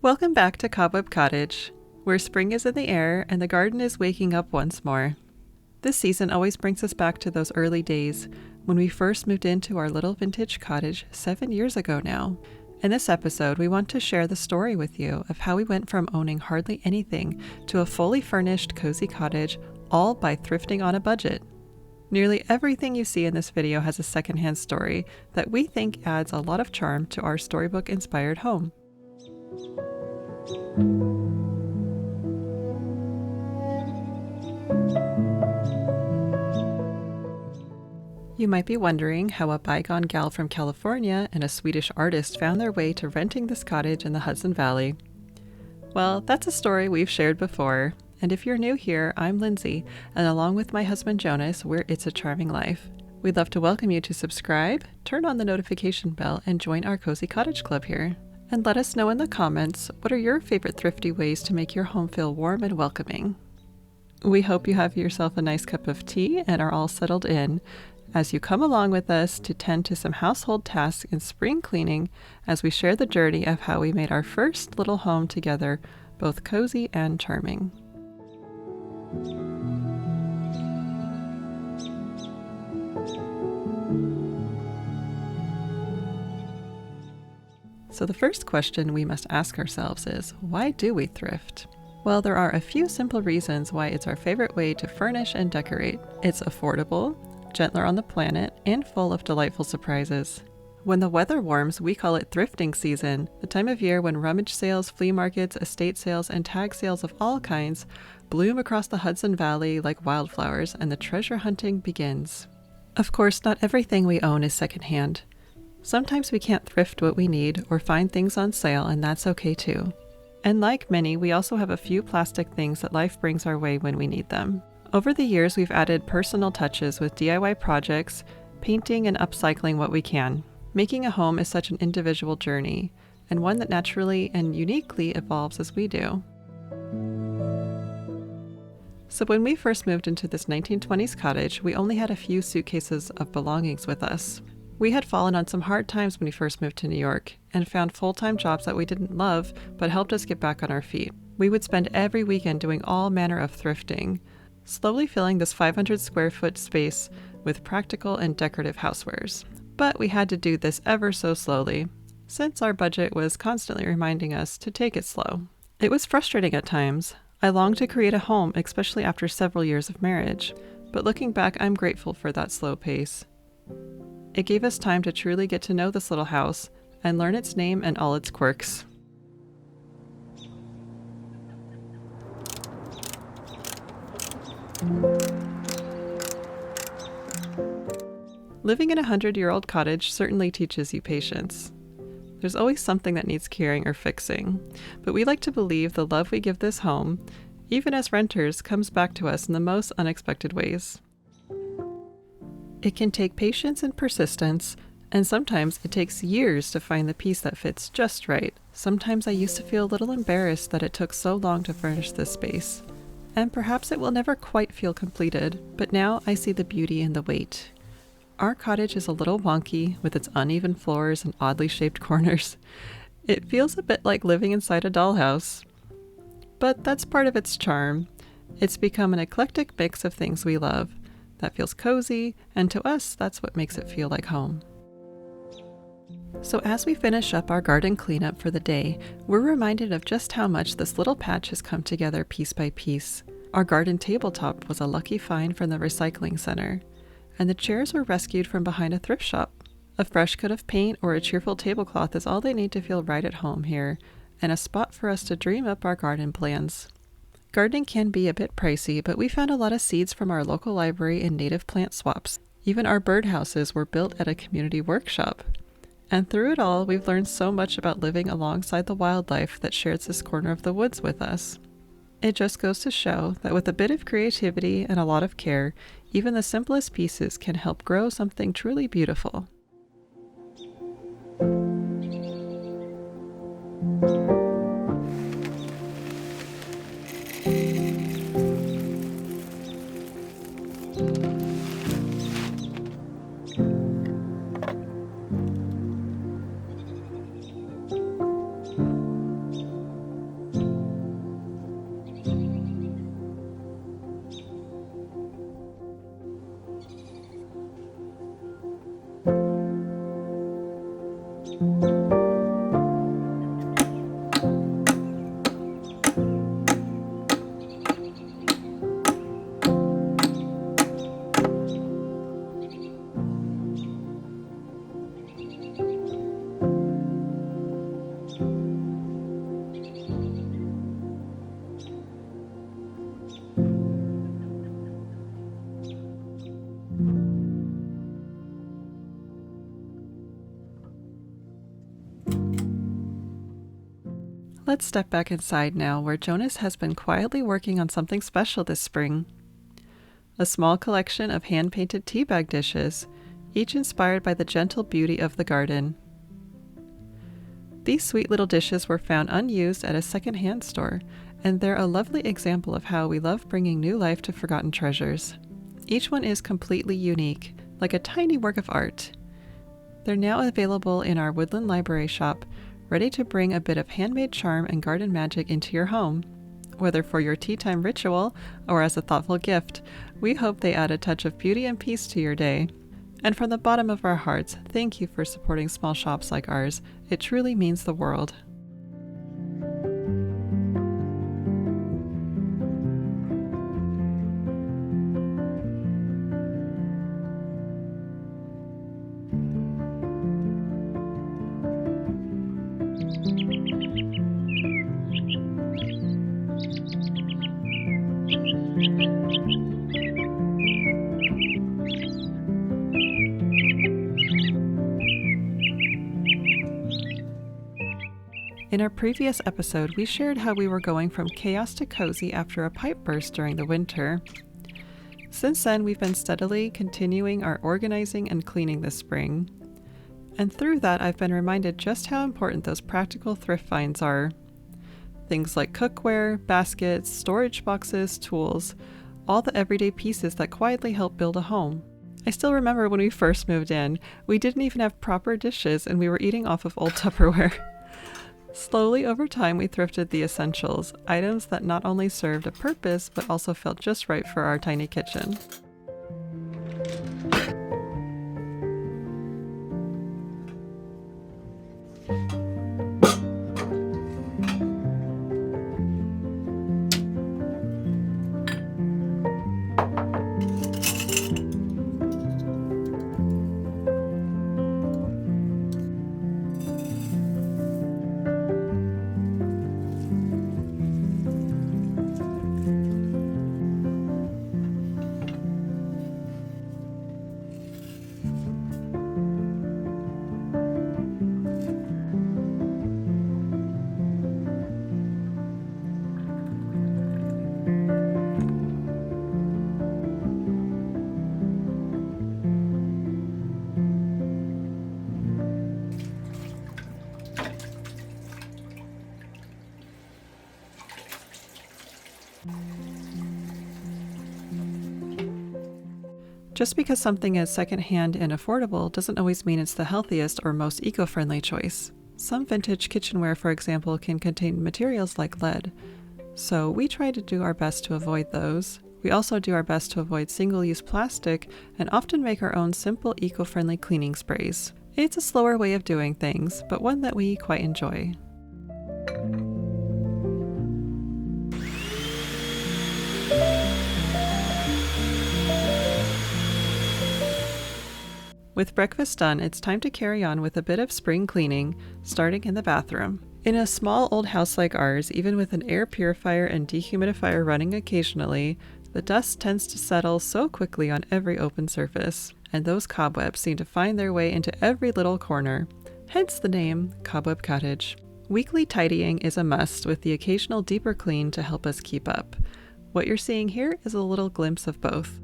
Welcome back to Cobweb Cottage, where spring is in the air and the garden is waking up once more. This season always brings us back to those early days when we first moved into our little vintage cottage 7 years ago now. In this episode, we want to share the story with you of how we went from owning hardly anything to a fully furnished, cozy cottage, all by thrifting on a budget. Nearly everything you see in this video has a secondhand story that we think adds a lot of charm to our storybook-inspired home. You might be wondering how a bygone gal from California and a Swedish artist found their way to renting this cottage in the Hudson Valley. Well, that's a story we've shared before, and if you're new here, I'm Lindsay, and along with my husband Jonas, we're It's a Charming Life. We'd love to welcome you to subscribe, turn on the notification bell, and join our Cozy Cottage Club here. And let us know in the comments, what are your favorite thrifty ways to make your home feel warm and welcoming? We hope you have yourself a nice cup of tea and are all settled in as you come along with us to tend to some household tasks and spring cleaning as we share the journey of how we made our first little home together, both cozy and charming. So the first question we must ask ourselves is, why do we thrift? Well, there are a few simple reasons why it's our favorite way to furnish and decorate. It's affordable, gentler on the planet, and full of delightful surprises. When the weather warms, we call it thrifting season, the time of year when rummage sales, flea markets, estate sales, and tag sales of all kinds bloom across the Hudson Valley like wildflowers, and the treasure hunting begins. Of course, not everything we own is secondhand. Sometimes we can't thrift what we need or find things on sale, and that's okay too. And like many, we also have a few plastic things that life brings our way when we need them. Over the years, we've added personal touches with DIY projects, painting, and upcycling what we can. Making a home is such an individual journey, and one that naturally and uniquely evolves as we do. So when we first moved into this 1920s cottage, we only had a few suitcases of belongings with us. We had fallen on some hard times when we first moved to New York and found full-time jobs that we didn't love but helped us get back on our feet. We would spend every weekend doing all manner of thrifting, slowly filling this 500 square foot space with practical and decorative housewares. But we had to do this ever so slowly, since our budget was constantly reminding us to take it slow. It was frustrating at times. I longed to create a home, especially after several years of marriage. But looking back, I'm grateful for that slow pace. It gave us time to truly get to know this little house and learn its name and all its quirks. Living in a 100-year-old cottage certainly teaches you patience. There's always something that needs caring or fixing, but we like to believe the love we give this home, even as renters, comes back to us in the most unexpected ways. It can take patience and persistence, and sometimes it takes years to find the piece that fits just right. Sometimes I used to feel a little embarrassed that it took so long to furnish this space, and perhaps it will never quite feel completed, but now I see the beauty in the wait. Our cottage is a little wonky with its uneven floors and oddly shaped corners. It feels a bit like living inside a dollhouse, but that's part of its charm. It's become an eclectic mix of things we love that feels cozy, and to us, that's what makes it feel like home. So as we finish up our garden cleanup for the day, we're reminded of just how much this little patch has come together piece by piece. Our garden tabletop was a lucky find from the recycling center, and the chairs were rescued from behind a thrift shop. A fresh coat of paint or a cheerful tablecloth is all they need to feel right at home here, and a spot for us to dream up our garden plans. Gardening can be a bit pricey, but we found a lot of seeds from our local library and native plant swaps. Even our birdhouses were built at a community workshop. And through it all, we've learned so much about living alongside the wildlife that shares this corner of the woods with us. It just goes to show that with a bit of creativity and a lot of care, even the simplest pieces can help grow something truly beautiful. Let's step back inside now, where Jonas has been quietly working on something special this spring. A small collection of hand-painted tea bag dishes, each inspired by the gentle beauty of the garden. These sweet little dishes were found unused at a secondhand store, and they're a lovely example of how we love bringing new life to forgotten treasures. Each one is completely unique, like a tiny work of art. They're now available in our Woodland Library shop, ready to bring a bit of handmade charm and garden magic into your home. Whether for your tea time ritual or as a thoughtful gift, we hope they add a touch of beauty and peace to your day. And from the bottom of our hearts, thank you for supporting small shops like ours. It truly means the world. In our previous episode, we shared how we were going from chaos to cozy after a pipe burst during the winter. Since then, we've been steadily continuing our organizing and cleaning this spring. And through that, I've been reminded just how important those practical thrift finds are. Things like cookware, baskets, storage boxes, tools, all the everyday pieces that quietly help build a home. I still remember when we first moved in, we didn't even have proper dishes and we were eating off of old Tupperware. Slowly over time, we thrifted the essentials, items that not only served a purpose, but also felt just right for our tiny kitchen. Just because something is secondhand and affordable doesn't always mean it's the healthiest or most eco-friendly choice. Some vintage kitchenware, for example, can contain materials like lead, so we try to do our best to avoid those. We also do our best to avoid single-use plastic and often make our own simple eco-friendly cleaning sprays. It's a slower way of doing things, but one that we quite enjoy. With breakfast done, it's time to carry on with a bit of spring cleaning, starting in the bathroom. In a small old house like ours, even with an air purifier and dehumidifier running occasionally, the dust tends to settle so quickly on every open surface, and those cobwebs seem to find their way into every little corner. Hence the name Cobweb Cottage. Weekly tidying is a must, with the occasional deeper clean to help us keep up. What you're seeing here is a little glimpse of both.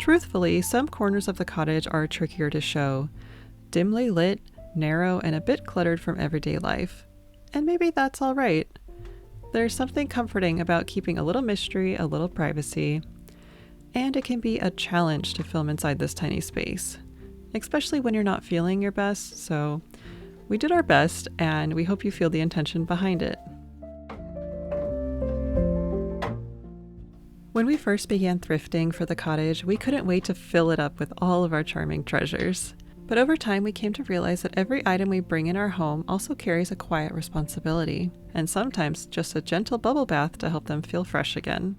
Truthfully, some corners of the cottage are trickier to show. Dimly lit, narrow, and a bit cluttered from everyday life. And maybe that's all right. There's something comforting about keeping a little mystery, a little privacy. And it can be a challenge to film inside this tiny space, especially when you're not feeling your best, so we did our best, and we hope you feel the intention behind it. When we first began thrifting for the cottage, we couldn't wait to fill it up with all of our charming treasures. But over time, we came to realize that every item we bring in our home also carries a quiet responsibility, and sometimes just a gentle bubble bath to help them feel fresh again.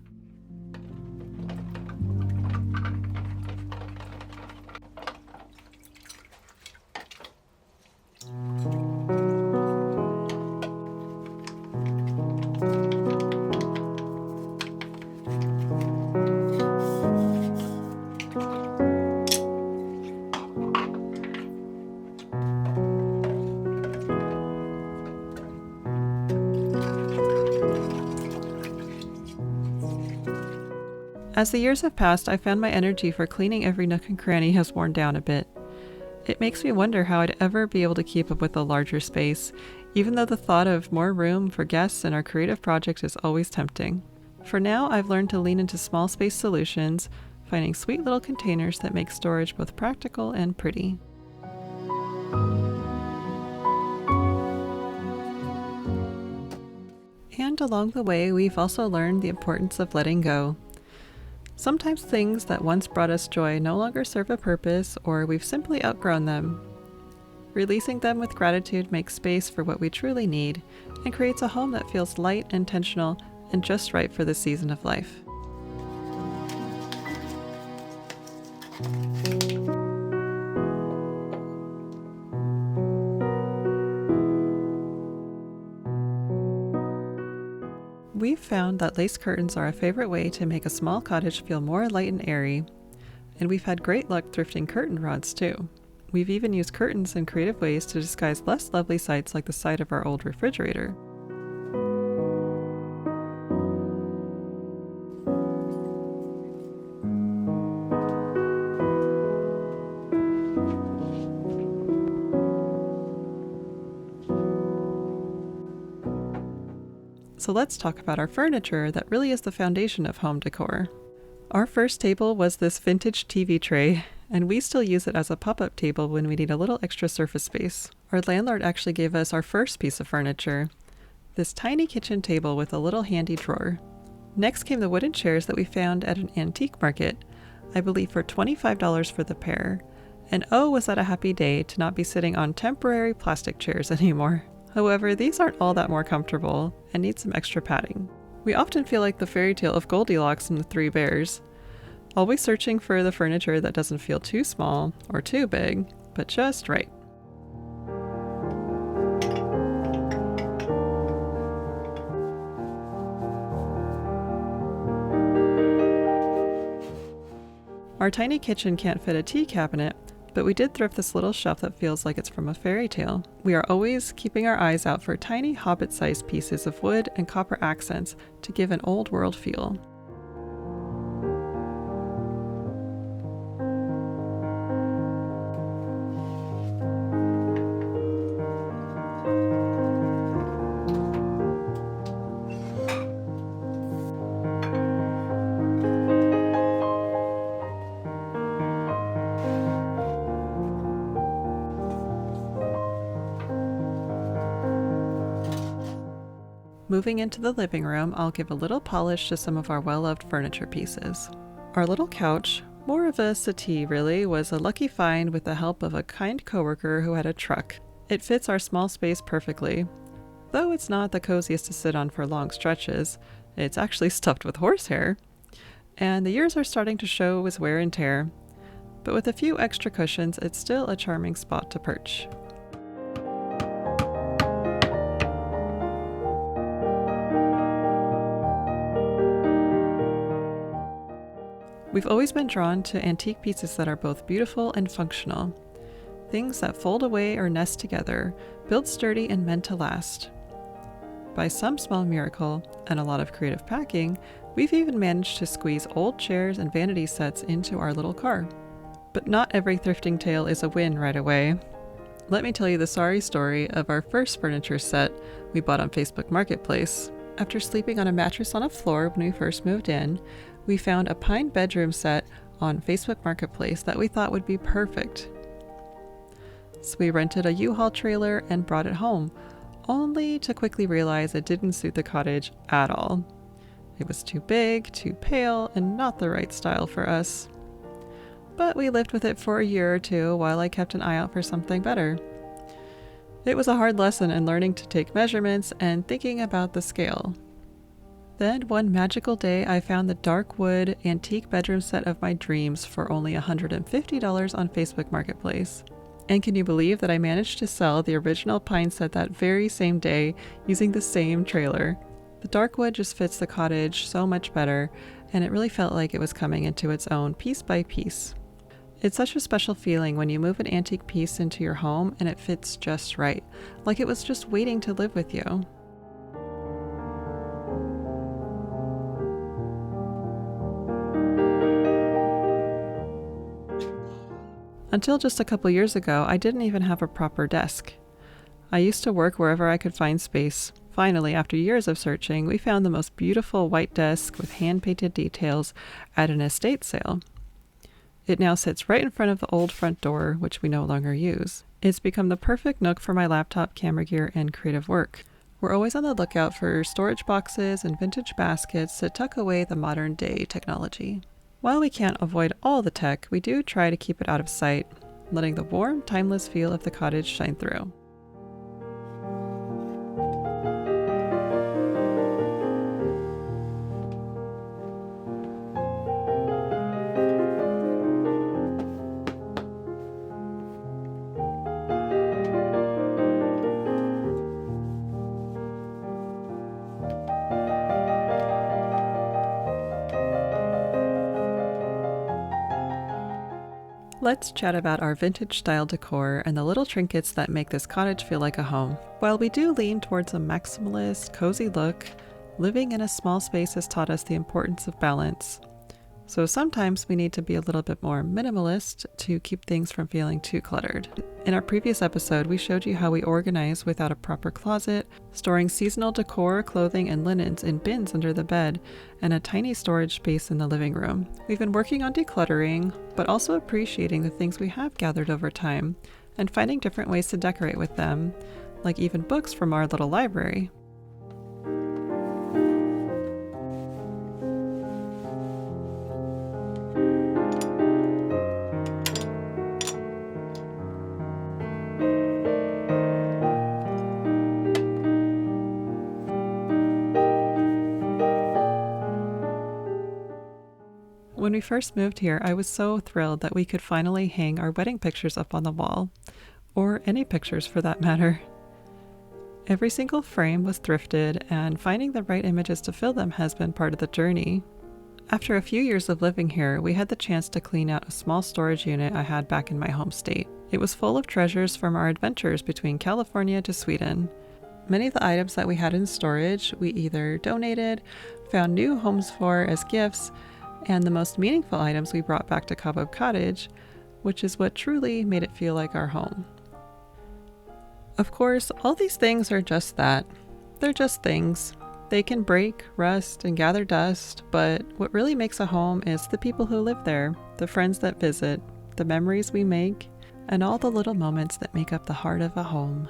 As the years have passed, I found my energy for cleaning every nook and cranny has worn down a bit. It makes me wonder how I'd ever be able to keep up with a larger space, even though the thought of more room for guests and our creative projects is always tempting. For now, I've learned to lean into small space solutions, finding sweet little containers that make storage both practical and pretty. And along the way, we've also learned the importance of letting go. Sometimes things that once brought us joy no longer serve a purpose, or we've simply outgrown them. Releasing them with gratitude makes space for what we truly need and creates a home that feels light, intentional, and just right for this season of life. We've found that lace curtains are a favorite way to make a small cottage feel more light and airy, and we've had great luck thrifting curtain rods too. We've even used curtains in creative ways to disguise less lovely sights like the side of our old refrigerator. So let's talk about our furniture that really is the foundation of home decor. Our first table was this vintage TV tray, and we still use it as a pop-up table when we need a little extra surface space. Our landlord actually gave us our first piece of furniture, this tiny kitchen table with a little handy drawer. Next came the wooden chairs that we found at an antique market, I believe for $25 for the pair. And oh, was that a happy day to not be sitting on temporary plastic chairs anymore. However, these aren't all that more comfortable and need some extra padding. We often feel like the fairy tale of Goldilocks and the Three Bears, always searching for the furniture that doesn't feel too small or too big, but just right. Our tiny kitchen can't fit a tea cabinet, but we did thrift this little shelf that feels like it's from a fairy tale. We are always keeping our eyes out for tiny hobbit-sized pieces of wood and copper accents to give an old world feel. Moving into the living room, I'll give a little polish to some of our well-loved furniture pieces. Our little couch, more of a settee really, was a lucky find with the help of a kind coworker who had a truck. It fits our small space perfectly. Though it's not the coziest to sit on for long stretches, it's actually stuffed with horsehair. And the years are starting to show with wear and tear. But with a few extra cushions, it's still a charming spot to perch. We've always been drawn to antique pieces that are both beautiful and functional. Things that fold away or nest together, built sturdy and meant to last. By some small miracle, and a lot of creative packing, We've even managed to squeeze old chairs and vanity sets into our little car. But not every thrifting tale is a win right away. Let me tell you the sorry story of our first furniture set we bought on Facebook Marketplace. After sleeping on a mattress on a floor when we first moved in, we found a pine bedroom set on Facebook Marketplace that we thought would be perfect. So we rented a U-Haul trailer and brought it home, only to quickly realize it didn't suit the cottage at all. It was too big, too pale, and not the right style for us. But we lived with it for a year or two while I kept an eye out for something better. It was a hard lesson in learning to take measurements and thinking about the scale. Then one magical day I found the dark wood antique bedroom set of my dreams for only $150 on Facebook Marketplace. And can you believe that I managed to sell the original pine set that very same day using the same trailer? The dark wood just fits the cottage so much better, and it really felt like it was coming into its own piece by piece. It's such a special feeling when you move an antique piece into your home and it fits just right, like it was just waiting to live with you. Until just a couple years ago, I didn't even have a proper desk. I used to work wherever I could find space. Finally, after years of searching, we found the most beautiful white desk with hand-painted details at an estate sale. It now sits right in front of the old front door, which we no longer use. It's become the perfect nook for my laptop, camera gear, and creative work. We're always on the lookout for storage boxes and vintage baskets to tuck away the modern-day technology. While we can't avoid all the tech, we do try to keep it out of sight, letting the warm, timeless feel of the cottage shine through. Let's chat about our vintage style decor and the little trinkets that make this cottage feel like a home. While we do lean towards a maximalist, cozy look, living in a small space has taught us the importance of balance. So sometimes we need to be a little bit more minimalist to keep things from feeling too cluttered. In our previous episode, we showed you how we organize without a proper closet, storing seasonal decor, clothing, and linens in bins under the bed, and a tiny storage space in the living room. We've been working on decluttering, but also appreciating the things we have gathered over time, and finding different ways to decorate with them, like even books from our little library. When we first moved here, I was so thrilled that we could finally hang our wedding pictures up on the wall, or any pictures for that matter. Every single frame was thrifted, and finding the right images to fill them has been part of the journey. After a few years of living here, we had the chance to clean out a small storage unit I had back in my home state. It was full of treasures from our adventures between California to Sweden. Many of the items that we had in storage, we either donated, found new homes for as gifts, and the most meaningful items we brought back to Cobweb Cottage, which is what truly made it feel like our home. Of course, all these things are just that. They're just things. They can break, rust, and gather dust, but what really makes a home is the people who live there, the friends that visit, the memories we make, and all the little moments that make up the heart of a home.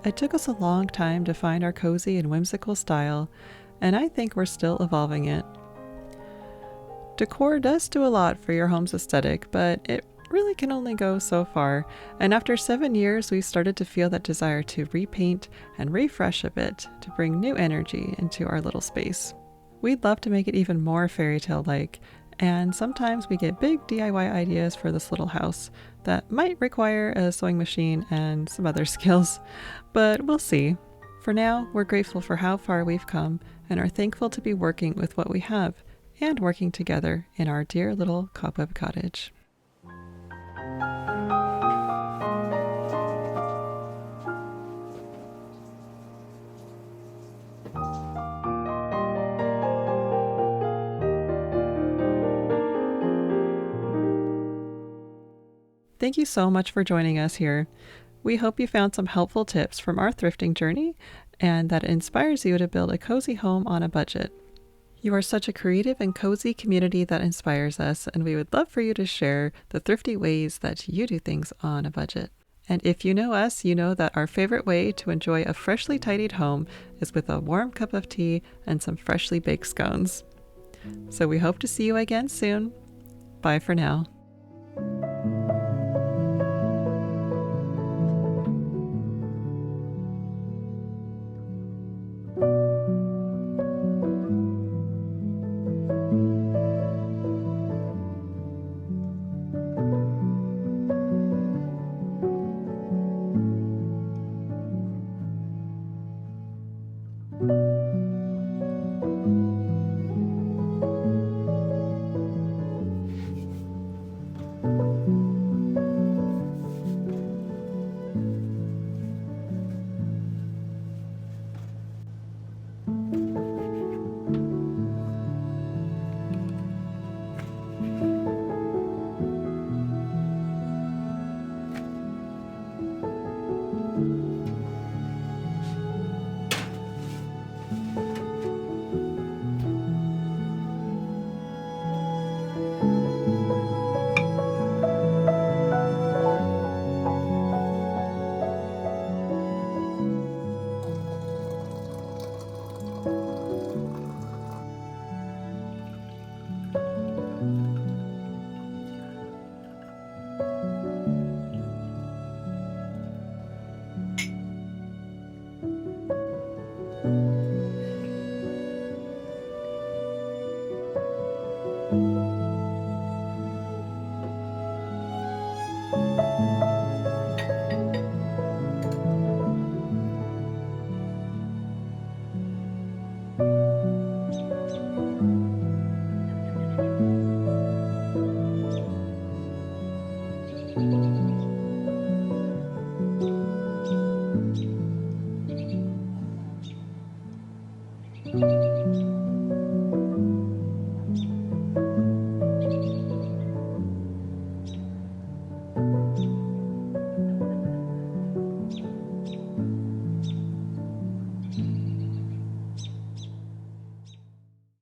It took us a long time to find our cozy and whimsical style, and I think we're still evolving it. Decor does do a lot for your home's aesthetic, but it really can only go so far, and after 7 years we started to feel that desire to repaint and refresh a bit to bring new energy into our little space. We'd love to make it even more fairy tale-like, and sometimes we get big DIY ideas for this little house that might require a sewing machine and some other skills, but we'll see. For now, we're grateful for how far we've come and are thankful to be working with what we have and working together in our dear little Cobweb Cottage. Thank you so much for joining us here. We hope you found some helpful tips from our thrifting journey and that it inspires you to build a cozy home on a budget. You are such a creative and cozy community that inspires us, and we would love for you to share the thrifty ways that you do things on a budget. And if you know us, you know that our favorite way to enjoy a freshly tidied home is with a warm cup of tea and some freshly baked scones. So we hope to see you again soon. Bye for now.